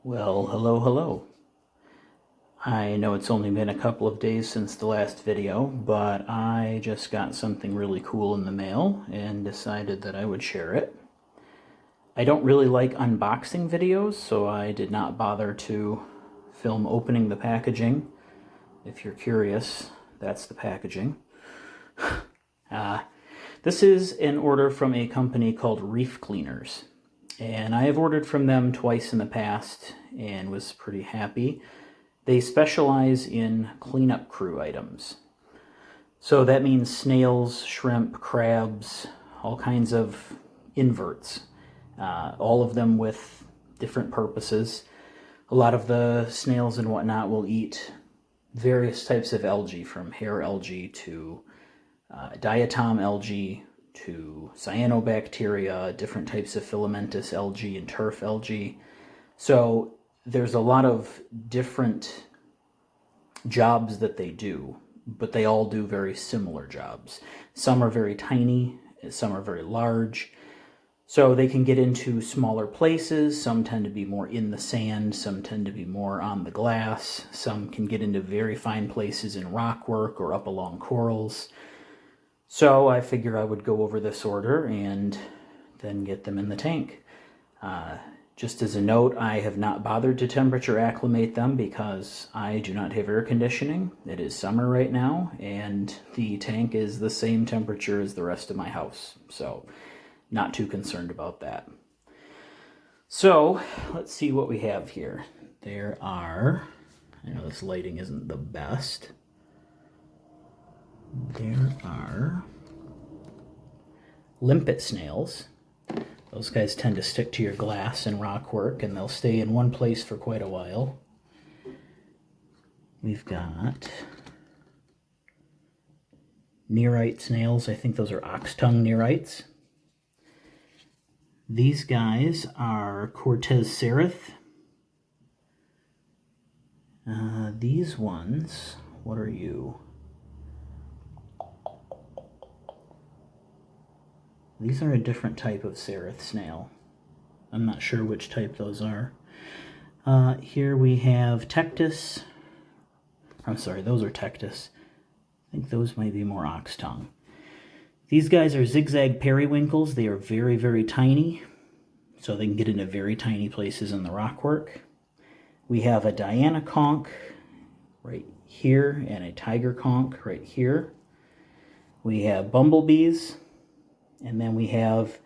Well, hello. I know it's only been a couple of days since the last video, but I just got something really cool in the mail and decided that I would share it. I don't really like unboxing videos, so I did not bother to film opening the packaging. If you're curious, that's the packaging. This is an order from a company called ReefCleaners. And I have ordered from them twice in the past and was pretty happy. They specialize in cleanup crew items. So that means snails, shrimp, crabs, all kinds of inverts, all of them with different purposes. A lot of the snails and whatnot will eat various types of algae, from hair algae to diatom algae to cyanobacteria, different types of filamentous algae and turf algae. So there's a lot of different jobs that they do, but they all do very similar jobs. Some are very tiny, some are very large. So they can get into smaller places. Some tend to be more in the sand, some tend to be more on the glass. Some can get into very fine places in rock work or up along corals. So I figure I would go over this order and then get them in the tank. Just as a note, I have not bothered to temperature acclimate them because I do not have air conditioning. It is summer right now, and the tank is the same temperature as the rest of my house. So not too concerned about that. So let's see what we have here. There are, I know this lighting isn't the best. There are limpet snails. Those guys tend to stick to your glass and rock work, and they'll stay in one place for quite a while. We've got nerite snails. I think those are ox tongue nerites. These guys are Cortez seraph. These ones, what are you? These are a different type of seraph snail. I'm not sure which type those are. Here we have Tectus. I'm sorry, those are Tectus. I think those might be more ox tongue. These guys are zigzag periwinkles. They are very, very tiny, so they can get into very tiny places in the rockwork. We have a Diana conch right here and a tiger conch right here. We have bumblebees. And then we have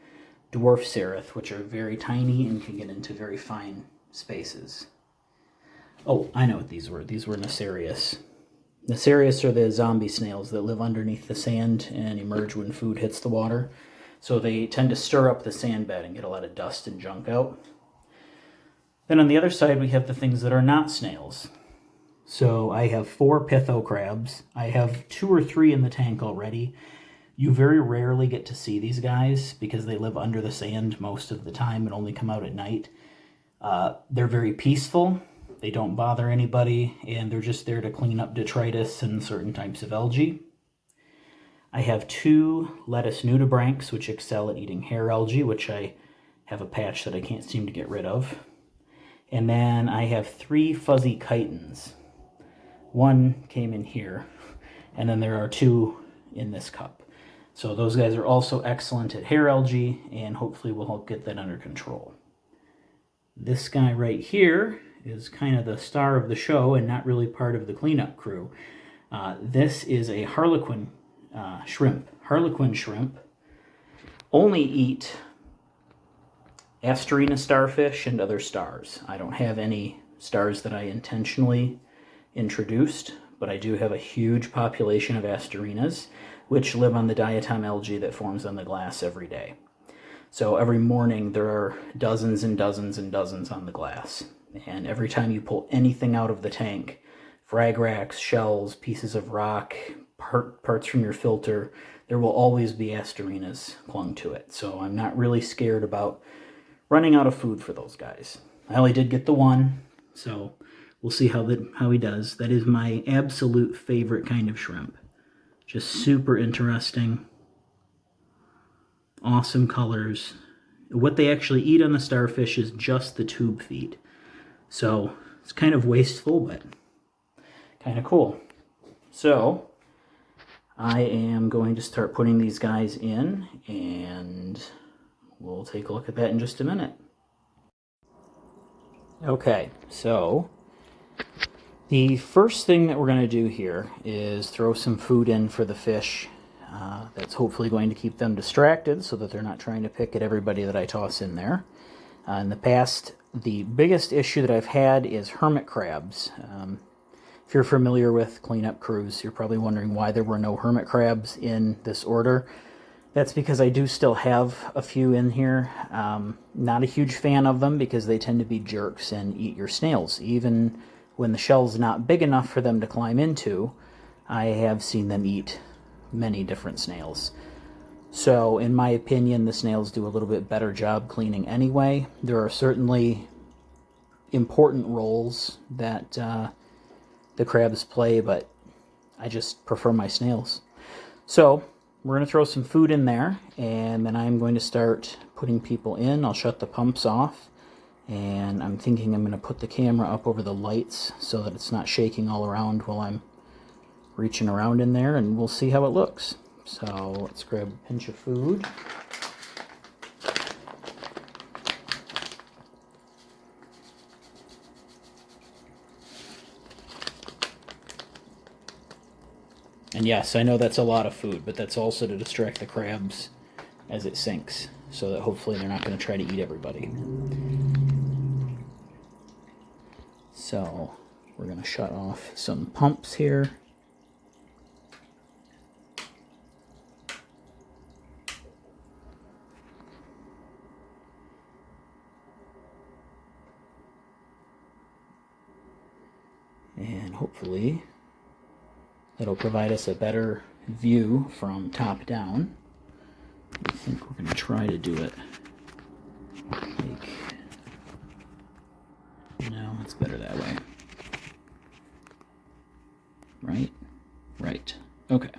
dwarf seraph, which are very tiny and can get into very fine spaces. Oh, I know what these were. These were Necarius. Necarius are the zombie snails that live underneath the sand and emerge when food hits the water. So they tend to stir up the sand bed and get a lot of dust and junk out. Then on the other side, we have the things that are not snails. So I have 4 pitho crabs. I have 2 or 3 in the tank already. You very rarely get to see these guys because they live under the sand most of the time and only come out at night. They're very peaceful, they don't bother anybody, and they're just there to clean up detritus and certain types of algae. I have 2 lettuce nudibranchs, which excel at eating hair algae, which I have a patch that I can't seem to get rid of. And then I have 3 fuzzy chitons. 1 came in here, and then there are 2 in this cup. So those guys are also excellent at hair algae, and hopefully we'll help get that under control. This guy right here is kind of the star of the show and not really part of the cleanup crew. This is a harlequin shrimp. Harlequin shrimp only eat Asterina starfish and other stars. I don't have any stars that I intentionally introduced, but I do have a huge population of Asterinas, which live on the diatom algae that forms on the glass every day. So every morning there are dozens and dozens and dozens on the glass. And every time you pull anything out of the tank, frag racks, shells, pieces of rock, parts from your filter, there will always be Asterinas clung to it. So I'm not really scared about running out of food for those guys. I only did get the 1, so we'll see how he does. That is my absolute favorite kind of shrimp. Just super interesting. Awesome colors. What they actually eat on the starfish is just the tube feet. So it's kind of wasteful, but kind of cool. So I am going to start putting these guys in, and we'll take a look at that in just a minute. Okay, so the first thing that we're going to do here is throw some food in for the fish. That's hopefully going to keep them distracted so that they're not trying to pick at everybody that I toss in there. In the past, the biggest issue that I've had is hermit crabs. If you're familiar with cleanup crews, you're probably wondering why there were no hermit crabs in this order. That's because I do still have a few in here. Not a huge fan of them because they tend to be jerks and eat your snails. Even when the shell's not big enough for them to climb into, I have seen them eat many different snails. So in my opinion, the snails do a little bit better job cleaning anyway. There are certainly important roles that the crabs play, but I just prefer my snails. So we're going to throw some food in there, and then I'm going to start putting people in. I'll shut the pumps off, and I'm thinking I'm going to put the camera up over the lights so that it's not shaking all around while I'm reaching around in there, and we'll see how it looks. So let's grab a pinch of food. And yes, I know that's a lot of food, but that's also to distract the crabs as it sinks, so that hopefully they're not going to try to eat everybody. So we're going to shut off some pumps here. And hopefully that'll provide us a better view from top down. I think we're going to try to do it like, no, it's better that way. Right? Right. Okay.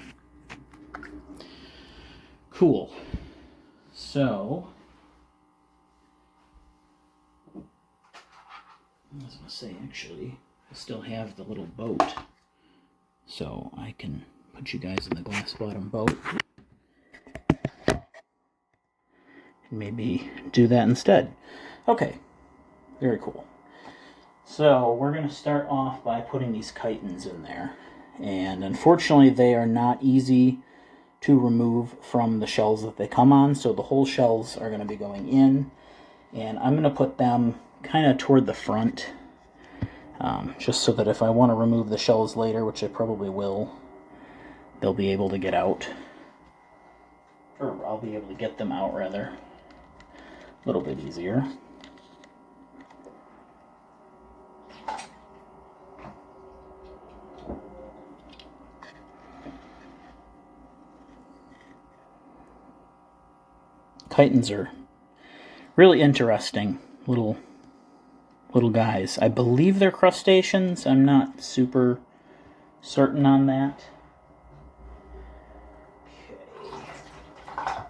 Cool. So, I was going to say, actually, I still have the little boat, so I can put you guys in the glass bottom boat and maybe do that instead. Okay, very cool. So we're going to start off by putting these chitons in there, and unfortunately they are not easy to remove from the shells that they come on, so the whole shells are going to be going in, and I'm going to put them kind of toward the front, just so that if I want to remove the shells later, which I probably will, they'll be able to get out. Or I'll be able to get them out, rather. A little bit easier. Chitons are really interesting little guys. I believe they're crustaceans. I'm not super certain on that. Okay.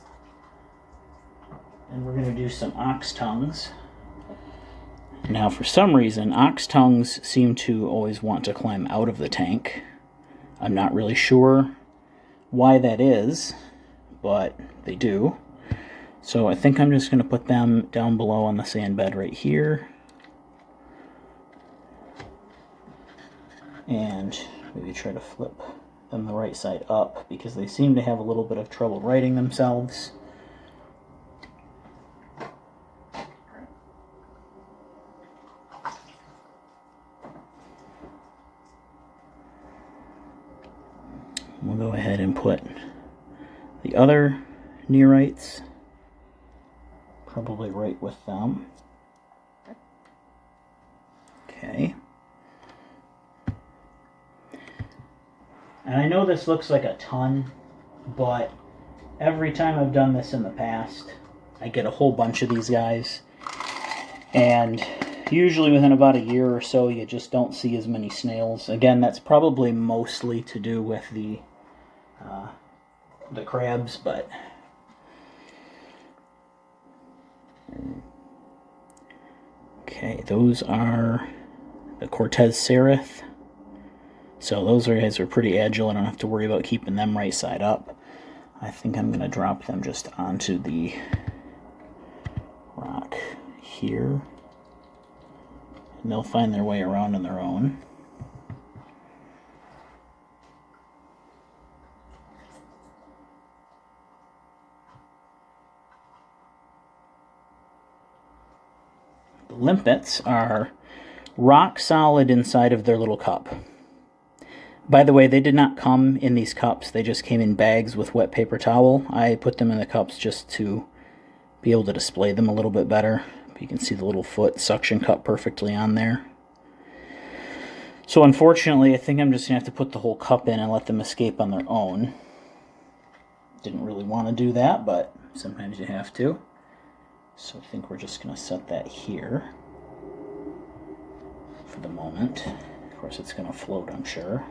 And we're going to do some ox tongues. Now, for some reason, ox tongues seem to always want to climb out of the tank. I'm not really sure why that is, but they do. So I think I'm just going to put them down below on the sand bed right here. And maybe try to flip them the right side up, because they seem to have a little bit of trouble righting themselves. We'll go ahead and put the other neorites probably right with them. Okay. And I know this looks like a ton, but every time I've done this in the past, I get a whole bunch of these guys. And usually within about a year or so, you just don't see as many snails. Again, that's probably mostly to do with the crabs, but Okay, those are the Cortez Seraph. So those guys are pretty agile. I don't have to worry about keeping them right side up. I think I'm going to drop them just onto the rock here. And they'll find their way around on their own. The limpets are rock solid inside of their little cup. By the way, they did not come in these cups. They just came in bags with wet paper towel. I put them in the cups just to be able to display them a little bit better. You can see the little foot suction cup perfectly on there. So unfortunately, I think I'm just going to have to put the whole cup in and let them escape on their own. Didn't really want to do that, but sometimes you have to. So I think we're just going to set that here for the moment. Of course, it's going to float, I'm sure.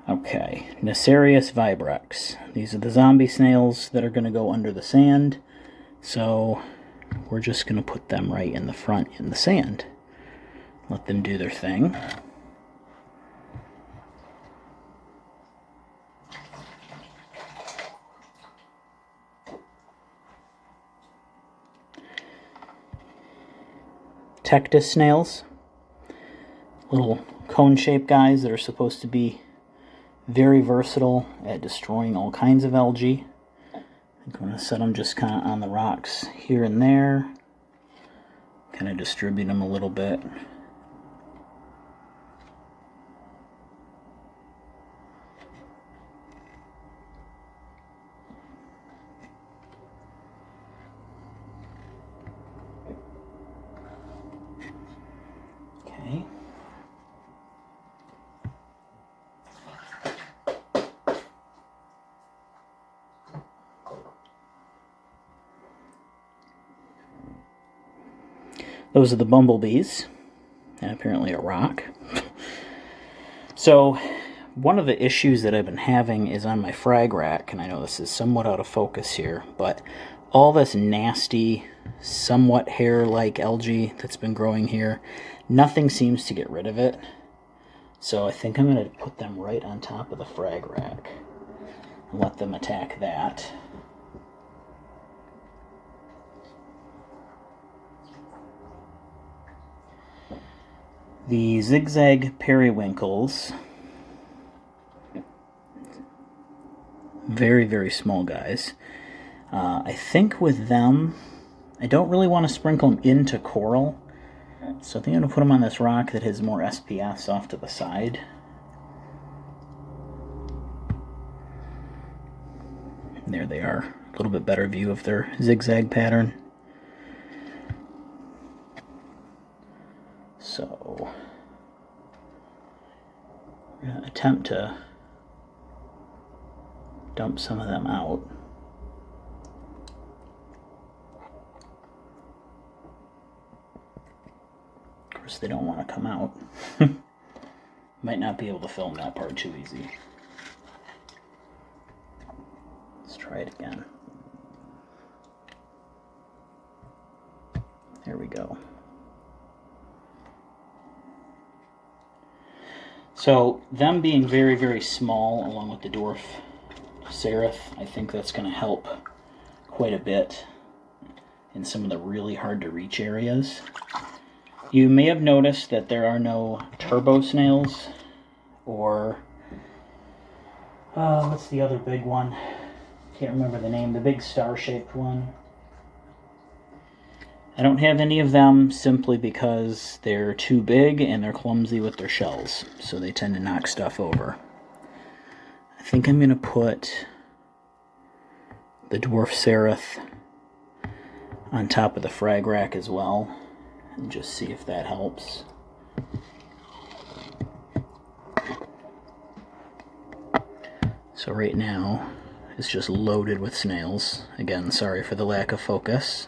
Okay, Necarius vibrex. These are the zombie snails that are going to go under the sand. So we're just going to put them right in the front in the sand. Let them do their thing. Tectus snails. Little cone-shaped guys that are supposed to be very versatile at destroying all kinds of algae. I'm going to set them just kind of on the rocks here and there. Kind of distribute them a little bit. Okay. Those are the bumblebees, and apparently a rock. So, one of the issues that I've been having is on my frag rack, and I know this is somewhat out of focus here, but all this nasty, somewhat hair-like algae that's been growing here, nothing seems to get rid of it. So I think I'm going to put them right on top of the frag rack and let them attack that. The zigzag periwinkles, very, very small guys. I think with them, I don't really want to sprinkle them into coral, so I think I'm going to put them on this rock that has more SPS off to the side. And there they are, a little bit better view of their zigzag pattern. So, we're going to attempt to dump some of them out. Of course, they don't want to come out. Might not be able to film that part too easy. Let's try it again. There we go. So, them being very, very small, along with the dwarf seraph, I think that's going to help quite a bit in some of the really hard to reach areas. You may have noticed that there are no turbo snails, or what's the other big one? Can't remember the name, the big star-shaped one. I don't have any of them simply because they're too big and they're clumsy with their shells, so they tend to knock stuff over. I think I'm going to put the dwarf seraph on top of the frag rack as well, and just see if that helps. So right now, it's just loaded with snails. Again, sorry for the lack of focus.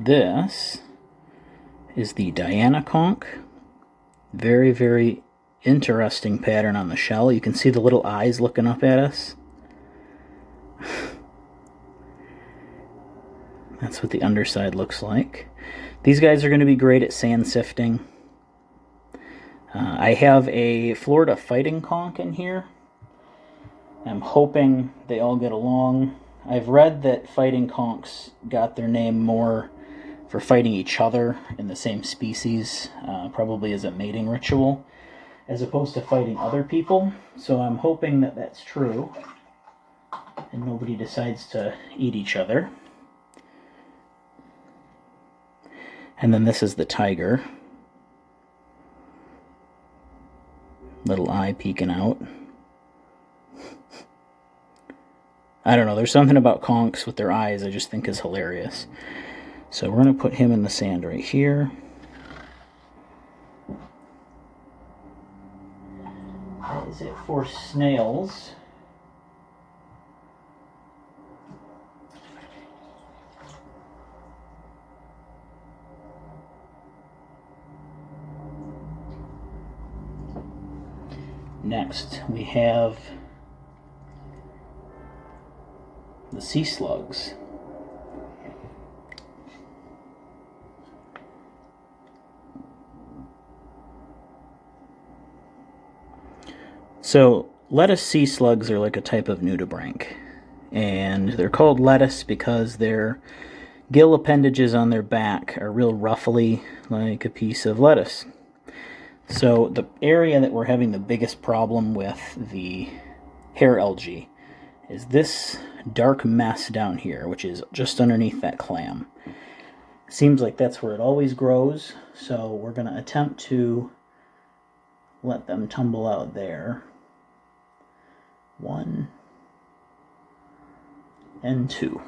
This is the Diana conch. Very, very interesting pattern on the shell. You can see the little eyes looking up at us. That's what the underside looks like. These guys are going to be great at sand sifting. I have a Florida fighting conch in here. I'm hoping they all get along. I've read that fighting conchs got their name more for fighting each other in the same species, probably as a mating ritual, as opposed to fighting other people. So I'm hoping that that's true, and nobody decides to eat each other. And then this is the tiger. Little eye peeking out. I don't know, there's something about conchs with their eyes I just think is hilarious. So we're going to put him in the sand right here. That is it for snails. Next, we have the sea slugs. So, lettuce sea slugs are like a type of nudibranch, and they're called lettuce because their gill appendages on their back are real ruffly, like a piece of lettuce. So the area that we're having the biggest problem with the hair algae is this dark mess down here, which is just underneath that clam. Seems like that's where it always grows, so we're going to attempt to let them tumble out there. 1 and 2.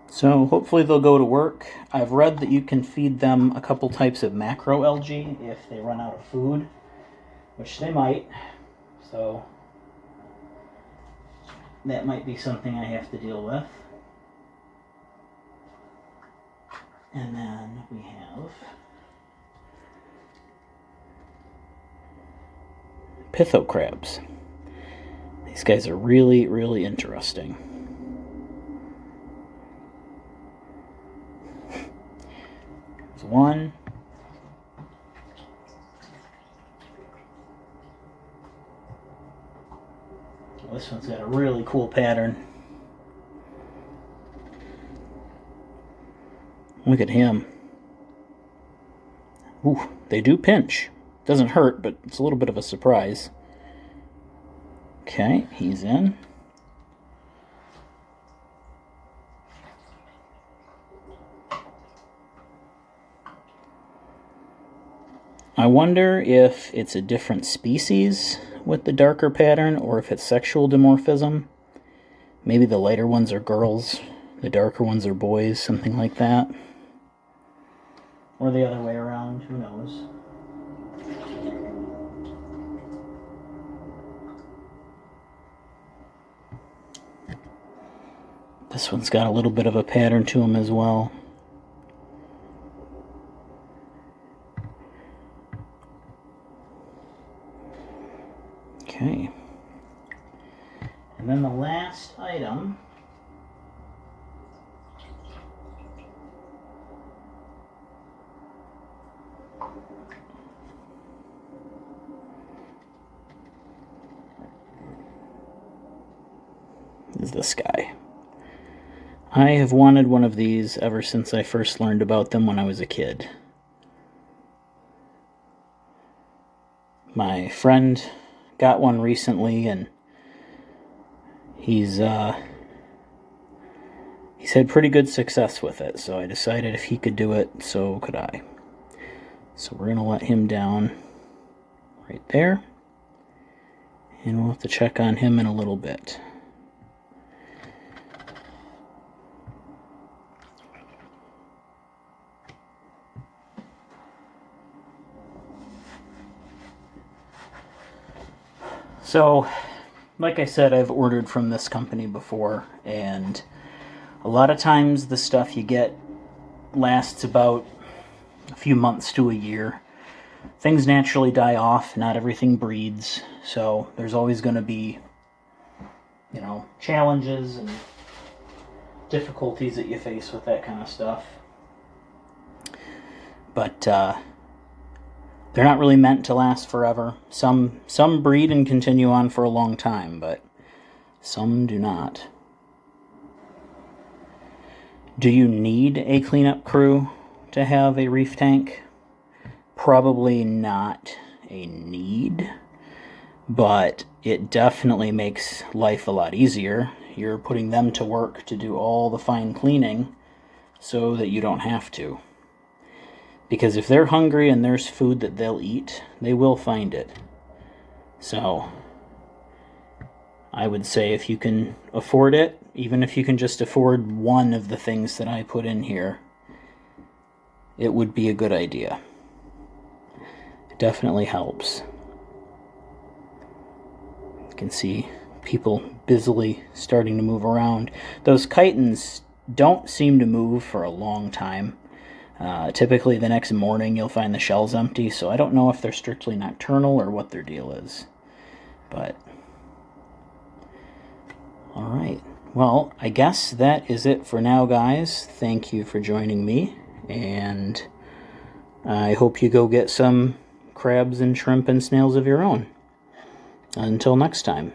So hopefully they'll go to work. I've read that you can feed them a couple types of macroalgae if they run out of food, which they might. So that might be something I have to deal with. And then we have pitho crabs. These guys are really, really interesting. There's one. This one's got a really cool pattern. Look at him. Ooh, they do pinch. Doesn't hurt, but it's a little bit of a surprise. Okay, he's in. I wonder if it's a different species with the darker pattern or if it's sexual dimorphism. Maybe the lighter ones are girls, the darker ones are boys, something like that. Or the other way around, who knows. This one's got a little bit of a pattern to him as well. Okay. And then the last item is this guy. I have wanted one of these ever since I first learned about them when I was a kid. My friend got one recently, and he's had pretty good success with it, so I decided if he could do it, so could I. So we're going to let him down right there, and we'll have to check on him in a little bit. So, like I said, I've ordered from this company before, and A lot of times the stuff you get lasts about a few months to a year. Things naturally die off, not everything breeds, so there's always going to be, you know, challenges and difficulties that you face with that kind of stuff. But they're not really meant to last forever. Some breed and continue on for a long time, but some do not. Do you need a cleanup crew to have a reef tank? Probably not a need, but it definitely makes life a lot easier. You're putting them to work to do all the fine cleaning so that you don't have to. Because if they're hungry and there's food that they'll eat, they will find it. So I would say if you can afford it, even if you can just afford one of the things that I put in here, it would be a good idea. It definitely helps. You can see people busily starting to move around. Those chitons don't seem to move for a long time. Typically the next morning you'll find the shells empty, so I don't know if they're strictly nocturnal or what their deal is. But, alright. Well, I guess that is it for now, guys. Thank you for joining me, and I hope you go get some crabs and shrimp and snails of your own. Until next time.